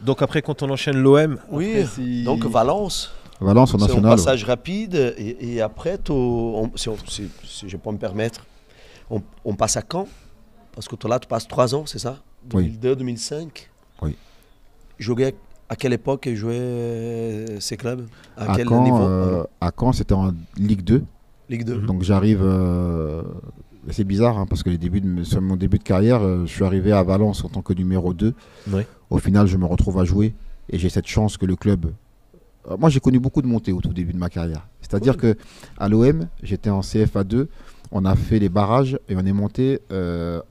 Donc après, quand on enchaîne l'OM, Oui, donc Valence. Valence en C'est un national. passage rapide et après, si je peux me permettre, on passe à Caen. Parce que toi là, tu passes 3 ans, c'est ça? Oui. 2002, 2005. Oui. Jouais à quelle époque et jouais ces clubs? À quel Caen, niveau? à Caen, c'était en Ligue 2. Ligue 2. Donc j'arrive. C'est bizarre hein, parce que sur mon début de carrière, je suis arrivé à Valence en tant que numéro 2. Oui. Au final, je me retrouve à jouer et j'ai cette chance que le club. Moi, j'ai connu beaucoup de montées au tout début de ma carrière. C'est-à-dire que à l'OM, j'étais en CFA 2. On a fait les barrages et on est monté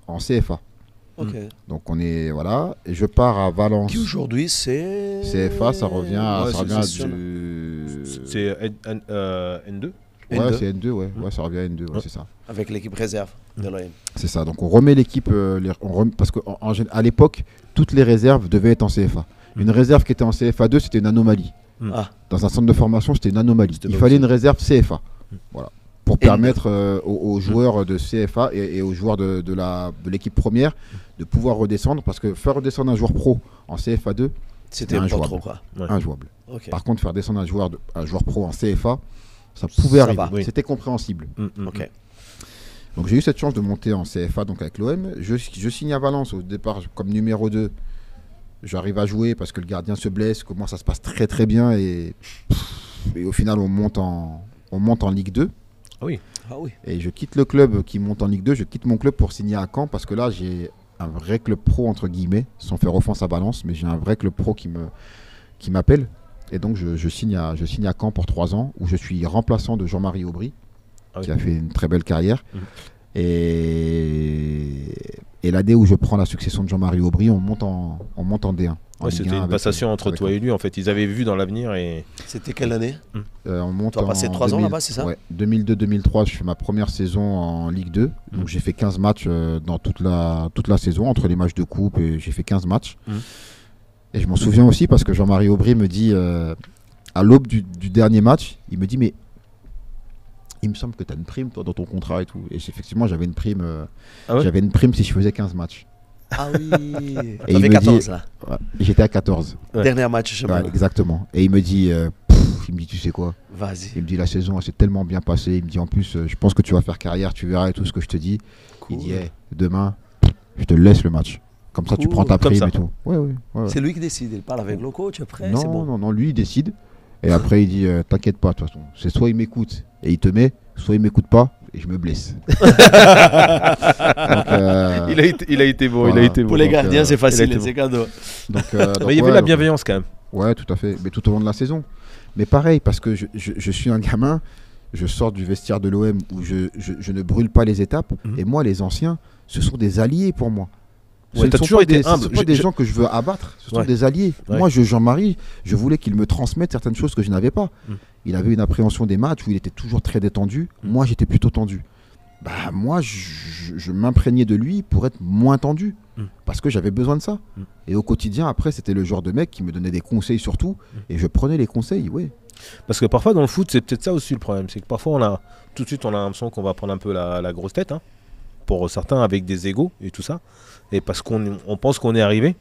en CFA. Ok. Donc on est voilà. Et je pars à Valence. Qui aujourd'hui c'est. CFA, ça revient à, Ouais, ça revient à c'est du. c'est N2. Ouais, N2. c'est N2, ouais. Ouais, ça revient à N2, ouais, c'est ça. Avec l'équipe réserve de l'OM. C'est ça. Donc on remet l'équipe, parce qu'à l'époque, toutes les réserves devaient être en CFA. Une réserve qui était en CFA 2, c'était une anomalie. Ah, Dans un centre de formation, c'était une anomalie. C'était Il pas fallait possible. une réserve CFA. Voilà. Pour N2. permettre aux joueurs de CFA et aux joueurs de l'équipe première de pouvoir redescendre. Parce que faire redescendre un joueur pro en CFA 2, c'était pas injouable. trop quoi. Ouais. injouable. Ok. Par contre, faire descendre un joueur pro en CFA, ça pouvait Ça arriver. va. Oui. C'était compréhensible. Ok. Donc j'ai eu cette chance de monter en CFA donc avec l'OM. Je signe à Valence au départ comme numéro 2. J'arrive à jouer parce que le gardien se blesse, comment ça se passe très très bien et au final on monte en Ligue 2. Ah oui. Ah oui. Et je quitte le club qui monte en Ligue 2, je quitte mon club pour signer à Caen parce que là j'ai un vrai club pro entre guillemets, sans faire offense à Valence, mais j'ai un vrai club pro qui m'appelle. Et donc je signe à Caen pour 3 ans où je suis remplaçant de Jean-Marie Aubry. Ah oui. Qui a fait une très belle carrière. Mhm. Et l'année où je prends la succession de Jean-Marie Aubry, on monte en D1. en Ouais, Ligue c'était 1 une avec- passation entre avec- toi et lui. En fait, ils avaient vu dans l'avenir et C'était quelle année? on monte Tu as passé 3 ans 2000 là-bas, c'est ça? Ouais, 2002-2003, je fais ma première saison en Ligue 2. Donc Mhm. j'ai fait 15 matchs dans toute la saison, entre les matchs de coupe, et j'ai fait 15 matchs. Mhm. Et je m'en souviens aussi parce que Jean-Marie Aubry me dit, à l'aube du dernier match, il me dit, mais il me semble que tu as une prime toi, dans ton contrat et tout. Et effectivement, j'avais une prime. Ah ouais J'avais une prime si je faisais 15 matchs. Ah oui. Et Tu avais il me 14 dit- là. Ouais, j'étais à 14. Ouais. Dernier match chez moi. Ouais, exactement. Et il me dit, tu sais quoi? Vas-y. Il me dit, la saison, elle s'est tellement bien passée. Il me dit, en plus, je pense que tu vas faire carrière, tu verras et tout ce que je te dis. Cool. Il dit, hey, demain, je te laisse le match. Comme ça, tu Cool. prends ta Comme prime ça. et tout. Ouais, ouais, ouais. C'est lui qui décide. Il parle avec le coach après. Non, C'est bon. non, non, lui, il décide. Et après, il dit, t'inquiète pas, de toute façon. C'est soit il m'écoute et il te met, soit il m'écoute pas et je me blesse. Donc, il a été bon. Voilà. Il a été bon. Pour les donc, gardiens, c'est il a facile. été C'est cadeau. donc, Mais il y avait ouais, la donc, bienveillance quand même. Ouais, tout à fait. Mais tout au long de la saison. Mais pareil, parce que je suis un gamin, je sors du vestiaire de l'OM où je ne brûle pas les étapes. Mhm. Et moi, les anciens, ce sont des alliés pour moi. Ouais, t'as sont toujours pas été des, humble. Ce sont pas des gens que je veux abattre, ce sont Ouais. des alliés. Ouais. Moi, Jean-Marie, je voulais qu'il me transmette certaines choses que je n'avais pas. Mhm. Il avait une appréhension des matchs où il était toujours très détendu. Moi, j'étais plutôt tendu. Bah, moi, je m'imprégnais de lui pour être moins tendu. Mm. Parce que j'avais besoin de ça. Mm. Et au quotidien, après, c'était le genre de mec qui me donnait des conseils surtout. Et je prenais les conseils, oui. Parce que parfois dans le foot, c'est peut-être ça aussi le problème. C'est que parfois tout de suite on a l'impression qu'on va prendre un peu la grosse tête. Hein, pour certains avec des égos et tout ça. Et parce qu'on pense qu'on est arrivé.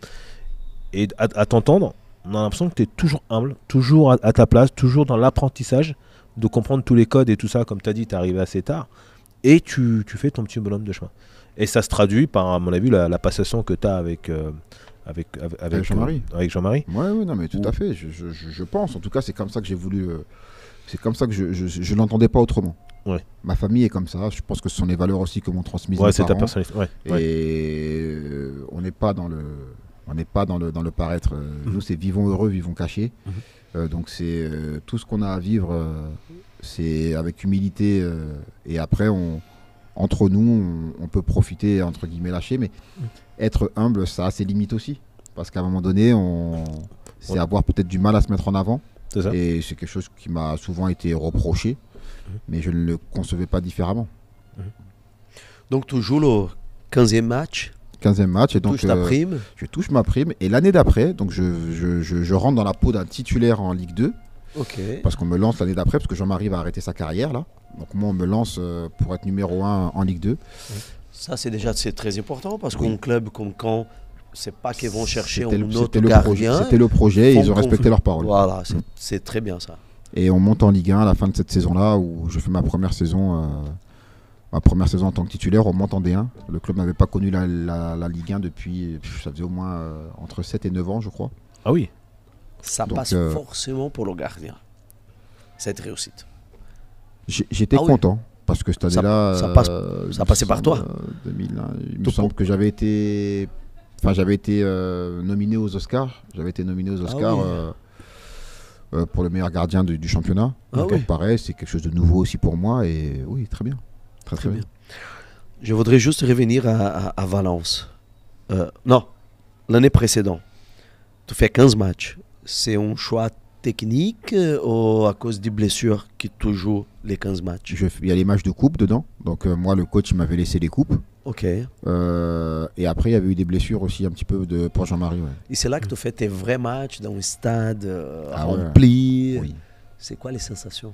Et à t'entendre, on a l'impression que tu es toujours humble, toujours à ta place, toujours dans l'apprentissage de comprendre tous les codes et tout ça. Comme tu as dit, tu es arrivé assez tard. Et tu fais ton petit bonhomme de chemin. Et ça se traduit par, à mon avis, la passation que tu as avec Jean-Marie. avec Jean-Marie. Ouais, non, mais tout à fait. Je pense. En tout cas, c'est comme ça que j'ai voulu. C'est comme ça que je l'entendais pas autrement. Ouais. Ma famille est comme ça. Je pense que ce sont les valeurs aussi que m'ont transmises Ouais, mes c'est ta parents. personnalité. Ouais, ouais. Et on n'est pas dans le paraître. Nous, c'est vivons heureux, vivons cachés. Donc c'est tout ce qu'on a à vivre, c'est avec humilité. Et après, entre nous, on peut profiter, entre guillemets, lâcher. Mais être humble, ça a ses limites aussi. Parce qu'à un moment donné, c'est avoir peut-être du mal à se mettre en avant. C'est ça. Et c'est quelque chose qui m'a souvent été reproché. Mais je ne le concevais pas différemment. Donc, tu joues le 15e match. 15e match. Et donc, Touche ta prime. je touche ma prime. Et l'année d'après, donc je rentre dans la peau d'un titulaire en Ligue 2. Ok. Parce qu'on me lance l'année d'après, parce que Jean-Marie va arrêter sa carrière là. Donc moi, on me lance pour être numéro 1 en Ligue 2. Ça, c'est très important parce Oui. qu'un club comme Caen, c'est pas qu'ils vont chercher C'était un le- autre c'était le gardien. projet, c'était le projet et font ils ont respecté confiance. leur parole. Voilà, c'est très bien ça. Et on monte en Ligue 1 à la fin de cette saison-là où je fais ma première saison en tant que titulaire. On monte en D1. Le club n'avait pas connu la Ligue 1 depuis, ça faisait au moins entre 7 et 9 ans, je crois. Ah oui. Ça Donc, passe forcément pour le gardien. Cette réussite. J'étais Ah oui. content parce que cette année-là, ça passe- il ça me passait par semble, toi. 2001, il me Tout semble pour- que j'avais été nominé aux Oscars. J'avais été nominé aux Oscars oui. pour le meilleur gardien du championnat. Ah Donc, oui. pareil, c'est quelque chose de nouveau aussi pour moi et oui, très bien. Très bien. Je voudrais juste revenir à Valence. Non, l'année précédente, tu fais 15 matchs. C'est un choix technique ou à cause des blessures que tu joues les 15 matchs? Il y a les matchs de coupe dedans. Donc moi, le coach il m'avait laissé les coupes. Ok. Et après, il y avait eu des blessures aussi un petit peu pour Jean-Marie. Ouais. Et c'est là que tu fais tes vrais matchs dans un stade Ah ouais. rempli. Oui. C'est quoi les sensations?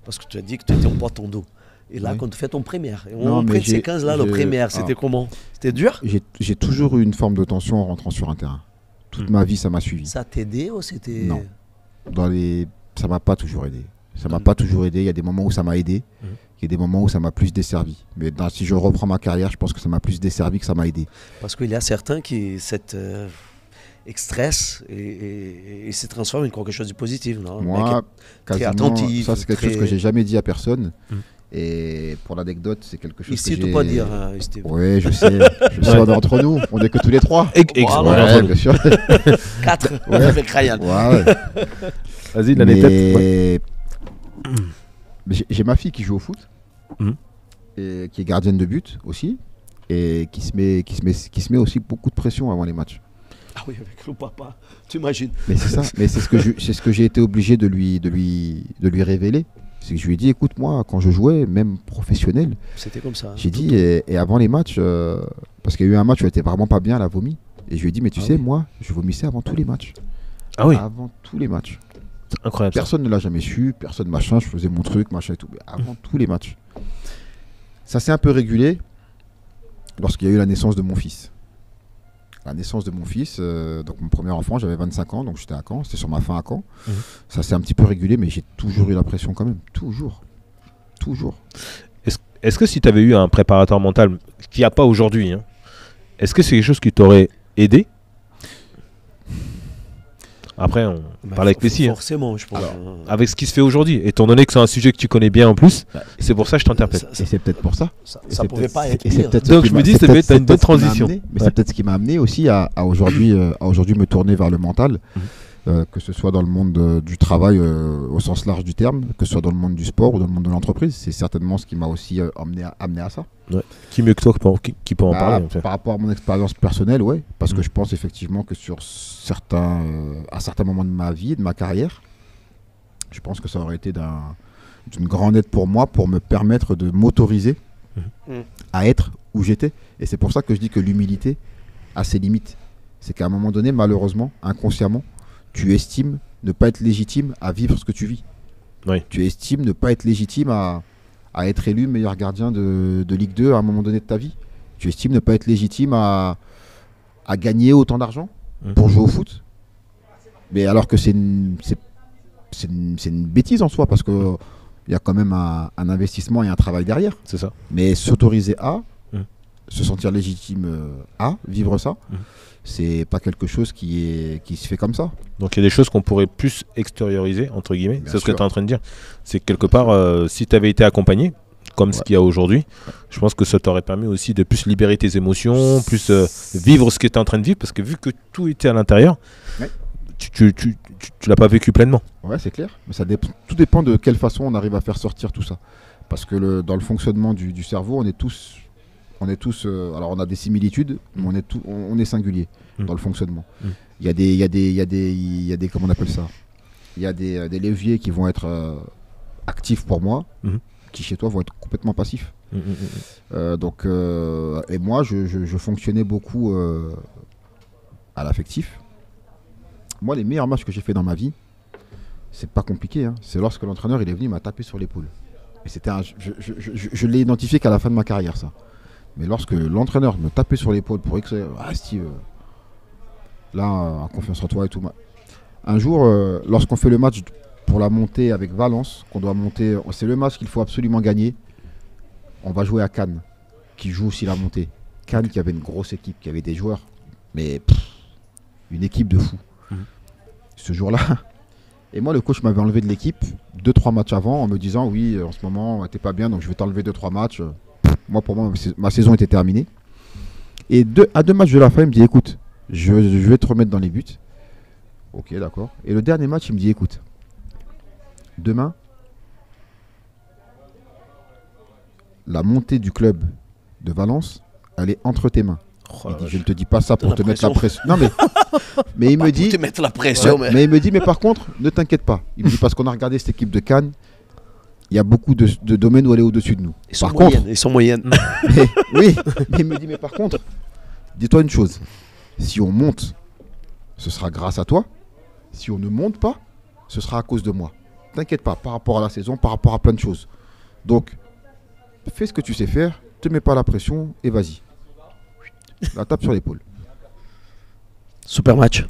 Parce que tu as dit que tu étais un pote en dos. Et là, Oui. quand tu fais ton première, et Non, on mais prend ces j'ai- 15-là, le j'ai- première, c'était ah. comment? C'était dur? J'ai toujours eu une forme de tension en rentrant sur un terrain. Toute ma vie, ça m'a suivi. Ça t'aidait ou c'était... Non. Ça m'a pas toujours aidé. Ça m'a Mm. pas toujours aidé. Il y a des moments où ça m'a aidé. Mhm. Il y a des moments où ça m'a plus desservi. Mais si je reprends ma carrière, je pense que ça m'a plus desservi que ça m'a aidé. Parce qu'il y a certains qui cette stress et se transforment en quelque chose de positif. Non? Le mec Moi, est très quasiment, attentif. ça c'est quelque très- chose que j'ai jamais dit à personne. Mhm. Et pour l'anecdote, c'est quelque chose Ici, que tu j'ai... peux pas dire, hein, Steve. Oui, je sais. Je sais, on est entre nous. On est que tous les trois. Voilà. Ouais, bien sûr. 4 Ouais. avec Ryan. Ouais. Vas-y, l'anecdote. Ouais. Mais j'ai ma fille qui joue au foot, Mhm. et qui est gardienne de but aussi, et qui se met aussi beaucoup de pression avant les matchs. Ah oui, avec le papa, tu imagines. Mais c'est ça, mais c'est ce que j'ai été obligé de lui révéler. C'est que je lui ai dit, écoute, moi, quand je jouais, même professionnel, C'était comme ça. j'ai dit, et avant les matchs, parce qu'il y a eu un match où elle était vraiment pas bien, elle a vomi. Et je lui ai dit, mais tu Ah sais, oui. moi, je vomissais avant tous les matchs. Ah oui, Avant tous les matchs. c'est incroyable. ça. Personne ne l'a jamais su, personne machin, je faisais mon truc, machin et tout. Mais avant tous les matchs. Ça s'est un peu régulé lorsqu'il y a eu la naissance de mon fils. La naissance de mon fils, donc mon premier enfant, j'avais 25 ans, donc j'étais à Caen, c'était sur ma fin à Caen. Mhm. Ça s'est un petit peu régulé, mais j'ai toujours eu la pression quand même. Toujours. Toujours. Est-ce que si tu avais eu un préparateur mental qu'il n'y a pas aujourd'hui, hein, est-ce que c'est quelque chose qui t'aurait aidé? Après, on Bah, parle avec Messi. Hein. Forcément, je pense. Avec ce qui se fait aujourd'hui, étant donné que c'est un sujet que tu connais bien en plus, c'est pour ça que je t'interpelle. Et c'est peut-être pour ça. Ça Et ça c'est pouvait peut-être- pas être et c'est pire. peut-être ce Donc qui je me m'a- dis, c'est t'as peut-être- une c'est bonne peut-être ce qui m'a transition. amené- Mais Ouais. c'est peut-être ce qui m'a amené aussi à aujourd'hui me tourner vers le mental, que ce soit dans le monde du travail au sens large du terme, que ce soit dans le monde du sport ou dans le monde de l'entreprise. C'est certainement ce qui m'a aussi amené à ça. Qui mieux que toi qui peut en Bah, parler en fait. Par rapport à mon expérience personnelle, ouais, parce que Mhm. je pense effectivement que à certains moments de ma vie et de ma carrière, je pense que ça aurait été d'une grande aide pour moi pour me permettre de m'autoriser Mhm. à être où j'étais. Et c'est pour ça que je dis que l'humilité a ses limites. C'est qu'à un moment donné, malheureusement, inconsciemment, tu estimes ne pas être légitime à vivre ce que tu vis. Oui. Tu estimes ne pas être légitime à être élu meilleur gardien de Ligue 2 à un moment donné de ta vie. Tu estimes ne pas être légitime à gagner autant d'argent pour jouer au foot. Mais alors que c'est une bêtise en soi, parce qu'il y a quand même un investissement et un travail derrière. C'est ça. Mais s'autoriser à, Mhm. se sentir légitime à vivre ça, Mhm. c'est pas quelque chose qui se fait comme ça. Donc il y a des choses qu'on pourrait plus extérioriser, entre guillemets. Bien C'est ce que sûr. tu es en train de dire. C'est que quelque part, si tu avais été accompagné, comme ce Ouais. qu'il y a aujourd'hui, je pense que ça t'aurait permis aussi de plus libérer tes émotions, plus vivre ce que tu es en train de vivre, parce que vu que tout était à l'intérieur, Ouais. tu l'as pas vécu pleinement. Ouais, c'est clair. Mais tout dépend de quelle façon on arrive à faire sortir tout ça. Parce que dans le fonctionnement du cerveau, on est tous, alors on a des similitudes, mais on est singuliers Mhm. dans le fonctionnement. Mhm. Il y a des, comment on appelle ça? Il y a des leviers qui vont être actifs pour moi, Mhm. qui chez toi vont être complètement passifs. Mm, mm, mm. Et moi, je fonctionnais beaucoup à l'affectif. Moi, les meilleurs matchs que j'ai fait dans ma vie, c'est pas compliqué, hein. C'est lorsque l'entraîneur il est venu, il m'a tapé sur l'épaule. Et je l'ai identifié qu'à la fin de ma carrière, ça. Mais lorsque l'entraîneur me tapait sur l'épaule pour extraire, ah Steve, là, confiance en toi et tout. Un jour, lorsqu'on fait le match pour la montée avec Valence, qu'on doit monter, c'est le match qu'il faut absolument gagner. On va jouer à Cannes, qui joue aussi la montée. Cannes qui avait une grosse équipe, qui avait des joueurs, mais une équipe de fous. Ce jour-là, et moi le coach m'avait enlevé de l'équipe 2-3 matchs avant en me disant oui, en ce moment t'es pas bien, donc je vais t'enlever 2-3 matchs. Moi, pour moi, ma saison était terminée. Et à 2 matchs de la fin, il me dit écoute, je vais te remettre dans les buts. Ok, d'accord. Et le dernier match, il me dit écoute, demain, la montée du club de Valence, elle est entre tes mains. Il dit, je ne te dis pas ça pour te mettre la pression. Non, mais il me dit. Te mettre la pression, mais il me dit, mais par contre, ne t'inquiète pas. Il me dit, parce qu'on a regardé cette équipe de Cannes, il y a beaucoup de domaines où elle est au-dessus de nous. Ils sont moyennes. Oui, mais il me dit, mais par contre, dis-toi une chose. Si on monte, ce sera grâce à toi. Si on ne monte pas, ce sera à cause de moi. T'inquiète pas, par rapport à la saison, par rapport à plein de choses. Donc, fais ce que tu sais faire, te mets pas la pression et vas-y. La tape sur l'épaule. Super match.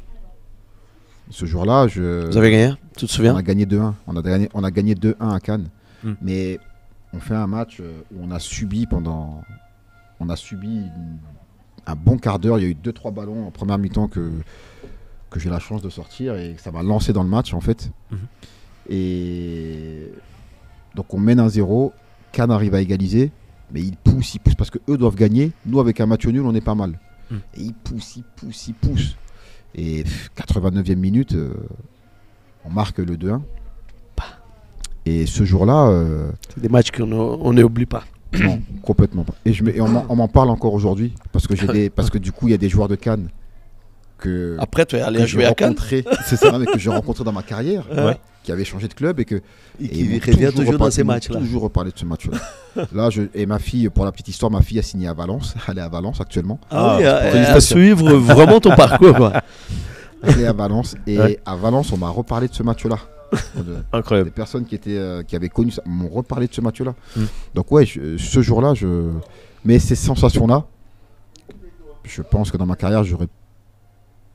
Ce jour-là, vous avez gagné? Tu te souviens? On a gagné 2-1. On a gagné 2-1 à Cannes. Mais on fait un match où on a subi un bon quart d'heure. Il y a eu 2-3 ballons en première mi-temps que j'ai la chance de sortir et ça m'a lancé dans le match en fait. Et donc on mène 1-0. Cannes arrive à égaliser. Mais ils poussent parce qu'eux doivent gagner. Nous, avec un match nul, on est pas mal. Et ils poussent. Et 89e minute, on marque le 2-1. Et ce jour-là... c'est des matchs qu'on n'oublie pas. Non, complètement pas. Et on m'en parle encore aujourd'hui. Parce que du coup, il y a des joueurs de Cannes que... Après, tu es allé jouer à Cannes. C'est ça, mais que j'ai rencontré dans ma carrière. Qui avait changé de club et qui revient toujours dans ces matchs-là. Toujours reparler de ce match-là. Et ma fille, pour la petite histoire, ma fille a signé à Valence. Elle est à Valence actuellement. À suivre vraiment ton parcours, quoi. Elle est à Valence et à Valence, on m'a reparlé de ce match-là. Incroyable. Des personnes qui avaient connu ça m'ont reparlé de ce match-là. Donc ouais, ce jour-là, mais ces sensations-là, je pense que dans ma carrière, j'aurais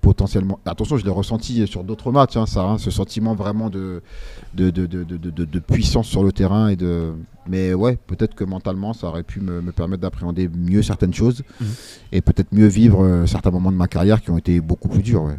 potentiellement. Attention, je l'ai ressenti sur d'autres matchs, ce sentiment vraiment de puissance sur le terrain mais ouais, peut-être que mentalement, ça aurait pu me permettre d'appréhender mieux certaines choses et peut-être mieux vivre certains moments de ma carrière qui ont été beaucoup plus durs. Ouais.